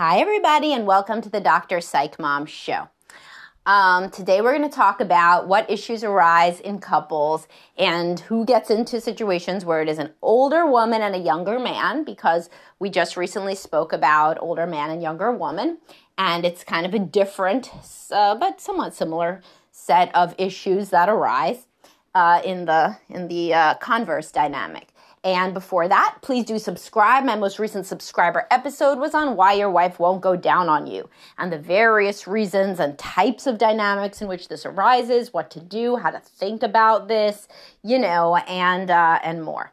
Hi, everybody, and welcome to the Dr. Psych Mom Show. Today we're going to talk about what issues arise in couples and who gets into situations where it is an older woman and a younger man, because we just recently spoke about older man and younger woman, and it's kind of a different but somewhat similar set of issues that arise in the converse dynamic. And before that, please do subscribe. My most recent subscriber episode was on why your wife won't go down on you and the various reasons and types of dynamics in which this arises, what to do, how to think about this, and more.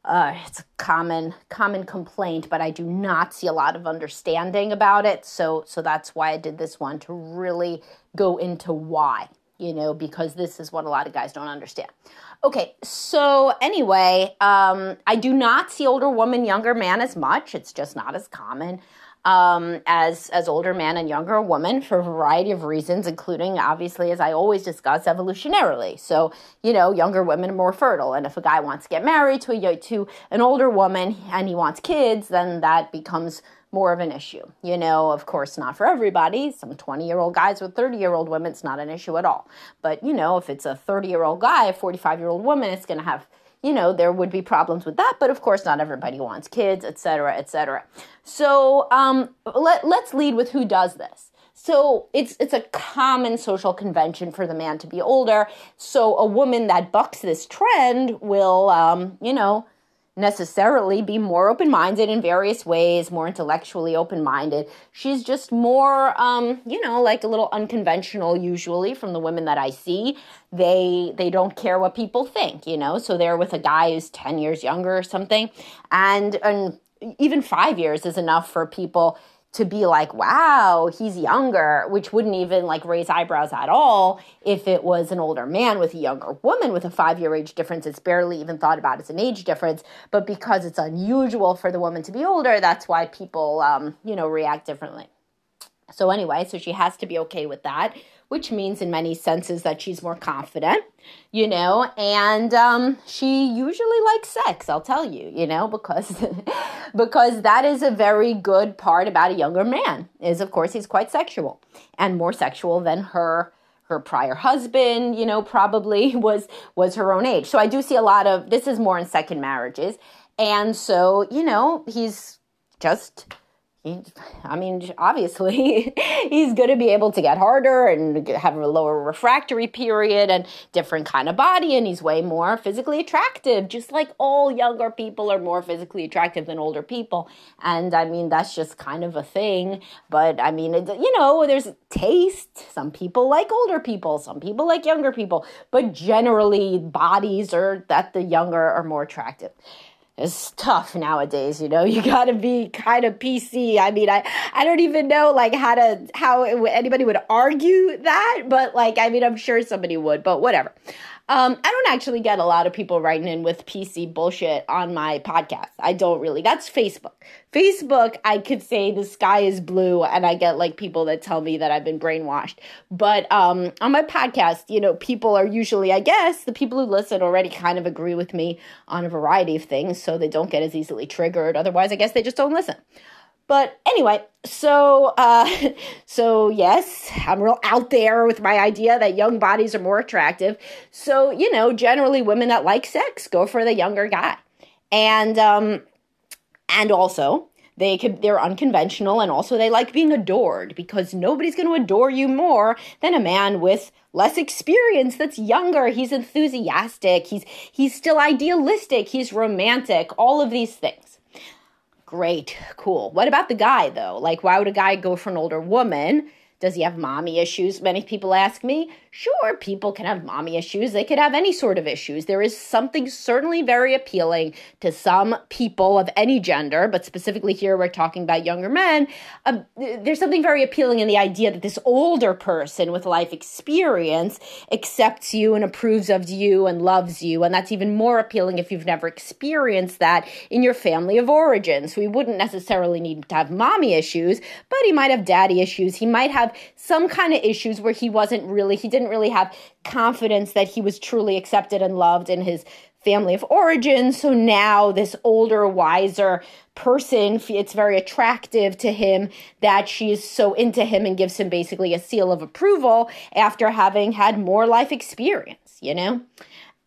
It's a common complaint, but I do not see a lot of understanding about it. So that's why I did this one, to really go into why, because this is what a lot of guys don't understand. Okay, so anyway, I do not see older woman, younger man as much. It's just not as common as older man and younger woman for a variety of reasons, including, obviously, as I always discuss, evolutionarily. So, younger women are more fertile. And if a guy wants to get married to an older woman and he wants kids, then that becomes more of an issue. Of course, not for everybody. Some 20-year-old guys with 30-year-old women, it's not an issue at all. But, if it's a 30-year-old guy, a 45-year-old woman, it's going to have, there would be problems with that. But of course, not everybody wants kids, et cetera, et cetera. So let's lead with who does this. So it's a common social convention for the man to be older. So a woman that bucks this trend will, necessarily be more open-minded in various ways, more intellectually open-minded. She's just more, like a little unconventional usually from the women that I see. They don't care what people think, so they're with a guy who's 10 years younger or something. And even 5 years is enough for people to be like, wow, he's younger, which wouldn't even raise eyebrows at all if it was an older man with a younger woman with a 5-year age difference. It's barely even thought about as an age difference. But because it's unusual for the woman to be older, that's why people, react differently. So anyway, so she has to be okay with that, which means in many senses that she's more confident, and she usually likes sex, I'll tell you, because that is a very good part about a younger man, is of course he's quite sexual and more sexual than her prior husband, probably was her own age. So I do see a lot of, this is more in second marriages. And so, he's just, obviously, he's going to be able to get harder and have a lower refractory period and different kind of body, and he's way more physically attractive, just like all younger people are more physically attractive than older people. And, that's just kind of a thing. But, there's taste. Some people like older people. Some people like younger people. But generally, bodies are that the younger are more attractive. It's tough nowadays, you got to be kind of PC. I don't even know how anybody would argue that, but I'm sure somebody would, but whatever. I don't actually get a lot of people writing in with PC bullshit on my podcast. I don't really. That's Facebook. Facebook, I could say the sky is blue, and I get people that tell me that I've been brainwashed. But on my podcast, people are usually, I guess, the people who listen already kind of agree with me on a variety of things, so they don't get as easily triggered. Otherwise, I guess they just don't listen. But anyway, so yes, I'm real out there with my idea that young bodies are more attractive. So, generally women that like sex go for the younger guy. And also they're unconventional, and also they like being adored, because nobody's going to adore you more than a man with less experience that's younger. He's enthusiastic. He's still idealistic. He's romantic, all of these things. Great, cool. What about the guy, though? Why would a guy go for an older woman? Does he have mommy issues? Many people ask me. Sure, people can have mommy issues. They could have any sort of issues. There is something certainly very appealing to some people of any gender, but specifically here we're talking about younger men. There's something very appealing in the idea that this older person with life experience accepts you and approves of you and loves you. And that's even more appealing if you've never experienced that in your family of origin. So he wouldn't necessarily need to have mommy issues, but he might have daddy issues. He might have some kind of issues where he didn't really have confidence that he was truly accepted and loved in his family of origin. So now this older, wiser person, it's very attractive to him that she's so into him and gives him basically a seal of approval after having had more life experience, you know?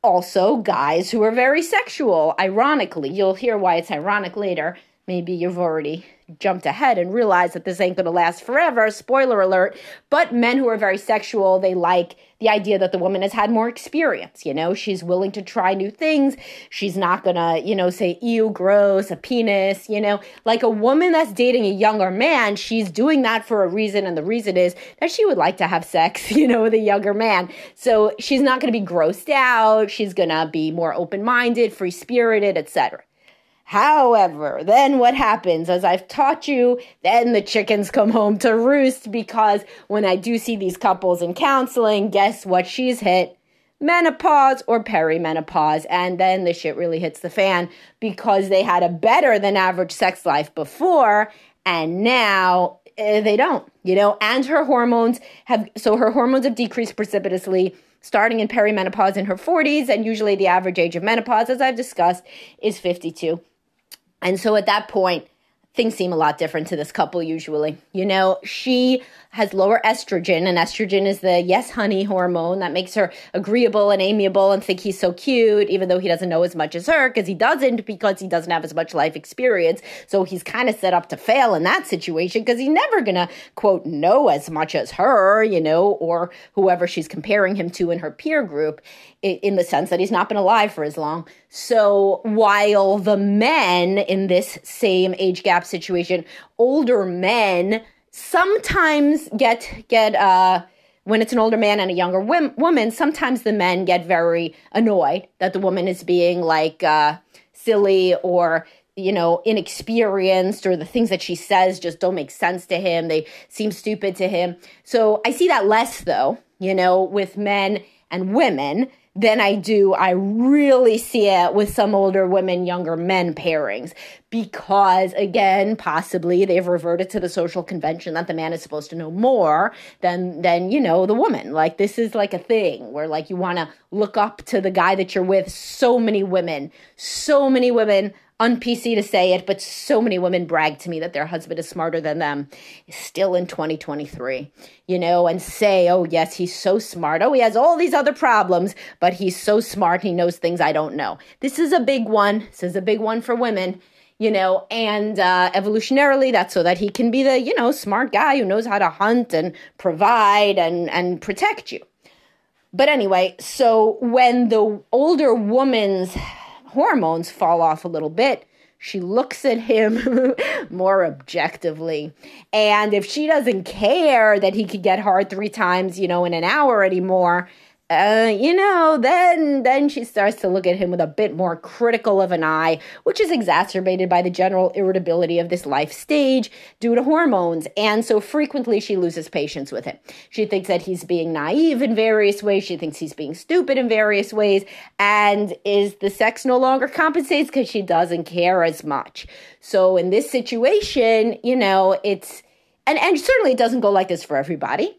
Also, guys who are very sexual, ironically, you'll hear why it's ironic later. Maybe you've already jumped ahead and realized that this ain't going to last forever, spoiler alert, but men who are very sexual, they like the idea that the woman has had more experience, you know, she's willing to try new things, she's not going to, you know, say, ew, gross, a penis, you know, like a woman that's dating a younger man, she's doing that for a reason, and the reason is that she would like to have sex, you know, with a younger man, so she's not going to be grossed out, she's going to be more open-minded, free-spirited, etc. However, then what happens, as I've taught you, then the chickens come home to roost, because when I do see these couples in counseling, guess what she's hit? Menopause or perimenopause. And then the shit really hits the fan, because they had a better than average sex life before, and now they don't, you know, and her hormones have decreased precipitously, starting in perimenopause in her 40s, and usually the average age of menopause, as I've discussed, is 52. And so at that point, things seem a lot different to this couple usually. You know, she has lower estrogen, and estrogen is the yes, honey hormone that makes her agreeable and amiable and think he's so cute, even though he doesn't know as much as her, because he doesn't have as much life experience. So he's kind of set up to fail in that situation, because he's never going to, quote, know as much as her, you know, or whoever she's comparing him to in her peer group, in the sense that he's not been alive for as long. So while the men in this same age gap situation, older men sometimes get when it's an older man and a younger woman, sometimes the men get very annoyed that the woman is being like silly or, you know, inexperienced, or the things that she says just don't make sense to him. They seem stupid to him. So I see that less, though, you know, with men and women than I really see it with some older women, younger men pairings, because again, possibly they've reverted to the social convention that the man is supposed to know more than, you know, the woman. Like, this is like a thing where like you want to look up to the guy that you're with. So many women, un-PC to say it, but so many women brag to me that their husband is smarter than them, still in 2023, you know, and say, oh, yes, he's so smart. Oh, he has all these other problems, but he's so smart. He knows things I don't know. This is a big one. This is a big one for women, you know, and evolutionarily, that's so that he can be the, you know, smart guy who knows how to hunt and provide and protect you. But anyway, so when the older woman's hormones fall off a little bit, she looks at him more objectively. And if she doesn't care that he could get hard 3 times, you know, in an hour anymore, you know, then she starts to look at him with a bit more critical of an eye, which is exacerbated by the general irritability of this life stage due to hormones. And so frequently she loses patience with him. She thinks that he's being naive in various ways. She thinks he's being stupid in various ways. And is the sex no longer compensates because she doesn't care as much. So in this situation, you know, it's, and certainly it doesn't go like this for everybody.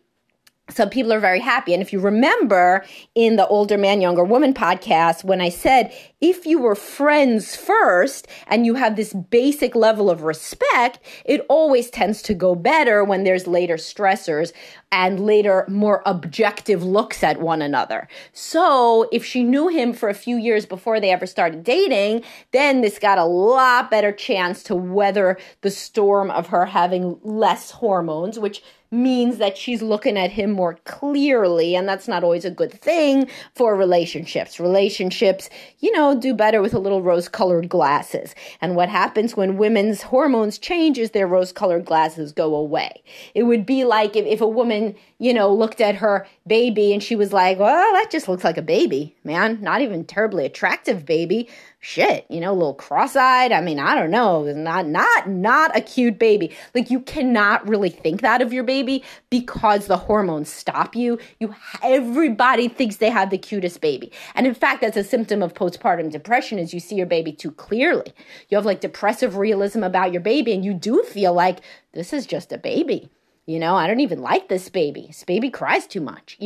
Some people are very happy. And if you remember in the Older Man, Younger Woman podcast, when I said, if you were friends first and you have this basic level of respect, it always tends to go better when there's later stressors and later more objective looks at one another. So if she knew him for a few years before they ever started dating, then this got a lot better chance to weather the storm of her having less hormones, which means that she's looking at him more clearly, and that's not always a good thing for relationships. Relationships, you know, do better with a little rose-colored glasses. And what happens when women's hormones change is their rose-colored glasses go away. It would be like if a woman, you know, looked at her baby and she was like, well, that just looks like a baby, man. Not even terribly attractive baby. Shit, you know, a little cross-eyed. I mean, I don't know, not a cute baby. Like, you cannot really think that of your baby because the hormones stop you. Everybody thinks they have the cutest baby. And in fact, that's a symptom of postpartum depression, is you see your baby too clearly. You have like depressive realism about your baby, and you do feel like this is just a baby. I don't even like this baby. This baby cries too much,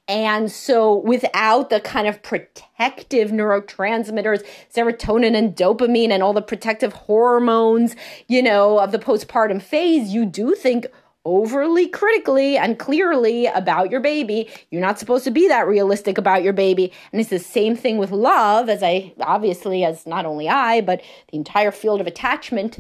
And so without the kind of protective neurotransmitters, serotonin and dopamine and all the protective hormones, of the postpartum phase, you do think overly critically and clearly about your baby. You're not supposed to be that realistic about your baby. And it's the same thing with love, as not only I, but the entire field of attachment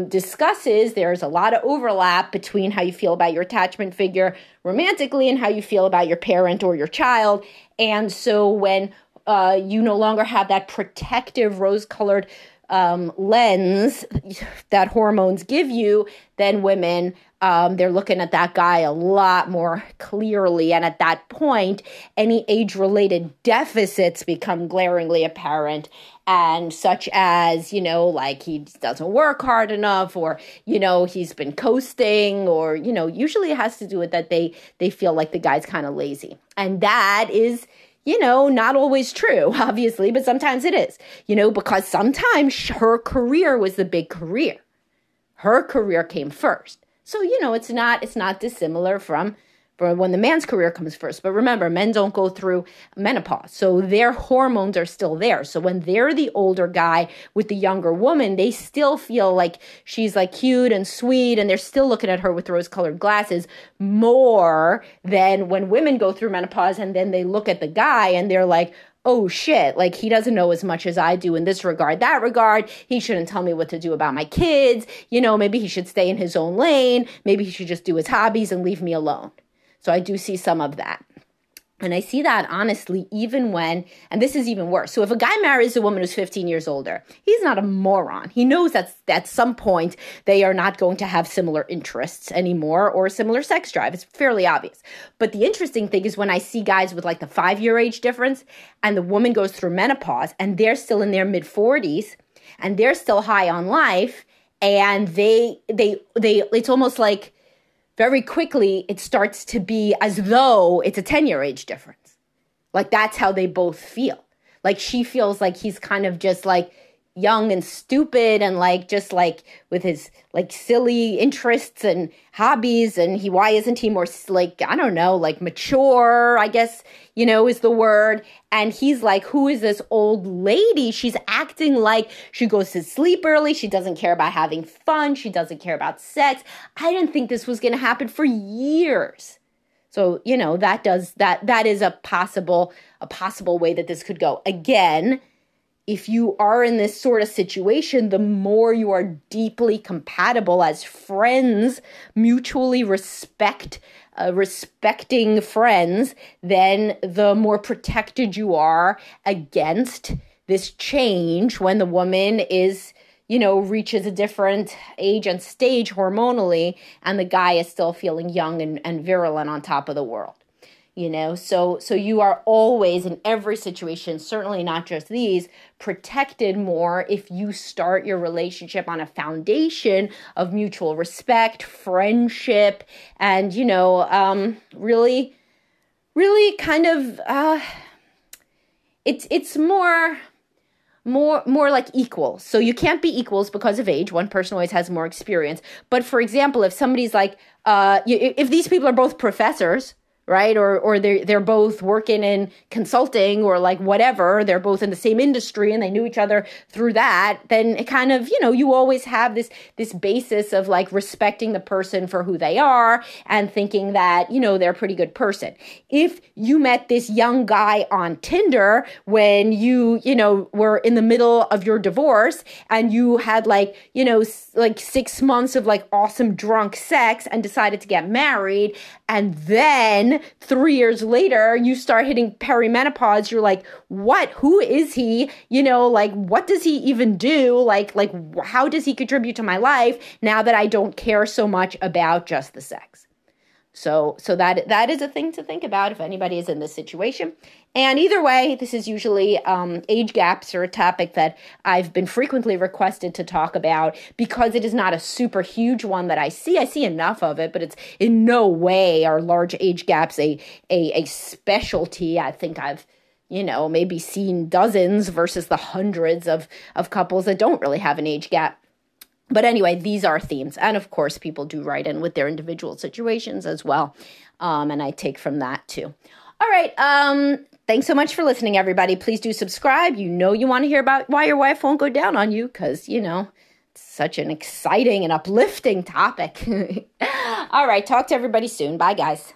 discusses. There's a lot of overlap between how you feel about your attachment figure romantically and how you feel about your parent or your child. And so when you no longer have that protective rose-colored lens that hormones give you, then women, they're looking at that guy a lot more clearly. And at that point, any age-related deficits become glaringly apparent. And such as, like he doesn't work hard enough, or, he's been coasting, or, usually it has to do with that they feel like the guy's kind of lazy. And that is, not always true, obviously, but sometimes it is, because sometimes her career was the big career. Her career came first. So, it's not dissimilar from when the man's career comes first. But remember, men don't go through menopause. So their hormones are still there. So when they're the older guy with the younger woman, they still feel like she's like cute and sweet. And they're still looking at her with rose-colored glasses more than when women go through menopause. And then they look at the guy and they're like, oh shit, like he doesn't know as much as I do in this regard, that regard. He shouldn't tell me what to do about my kids. Maybe he should stay in his own lane. Maybe he should just do his hobbies and leave me alone. So I do see some of that. And I see that honestly, even when, and this is even worse. So if a guy marries a woman who's 15 years older, he's not a moron. He knows that at some point they are not going to have similar interests anymore or similar sex drive. It's fairly obvious. But the interesting thing is when I see guys with like the 5-year age difference and the woman goes through menopause and they're still in their mid-40s and they're still high on life, and they it's almost like, very quickly, it starts to be as though it's a 10-year age difference. Like, that's how they both feel. Like, she feels like he's kind of just, like, young and stupid and, like, just, like, with his, like, silly interests and hobbies. And why isn't he more, like, I don't know, like, mature, I guess, is the word. And he's like, who is this old lady? She's acting like she goes to sleep early. She doesn't care about having fun. She doesn't care about sex. I didn't think this was going to happen for years. So, that is a possible way that this could go. Again, if you are in this sort of situation, the more you are deeply compatible as friends, mutually respecting friends, then the more protected you are against this change when the woman is, reaches a different age and stage hormonally, and the guy is still feeling young and virulent on top of the world. So you are always in every situation, certainly not just these, protected more if you start your relationship on a foundation of mutual respect, friendship, and, really, really kind of, it's more like equals. So you can't be equals because of age. One person always has more experience. But for example, if somebody's like, if these people are both professors, right? Or they're both working in consulting or like whatever, they're both in the same industry and they knew each other through that, then it kind of, you always have this basis of like respecting the person for who they are and thinking that, they're a pretty good person. If you met this young guy on Tinder when you were in the middle of your divorce and you had like 6 months of like awesome drunk sex and decided to get married, and then 3 years later, you start hitting perimenopause. You're like, what? Who is he? What does he even do? Like, how does he contribute to my life now that I don't care so much about just the sex? So that is a thing to think about if anybody is in this situation. And either way, this is usually age gaps are a topic that I've been frequently requested to talk about because it is not a super huge one that I see. I see enough of it, but it's in no way are large age gaps a specialty. I think I've maybe seen dozens versus the hundreds of couples that don't really have an age gap. But anyway, these are themes. And of course, people do write in with their individual situations as well. And I take from that too. All right. Thanks so much for listening, everybody. Please do subscribe. You want to hear about why your wife won't go down on you because, it's such an exciting and uplifting topic. All right. Talk to everybody soon. Bye, guys.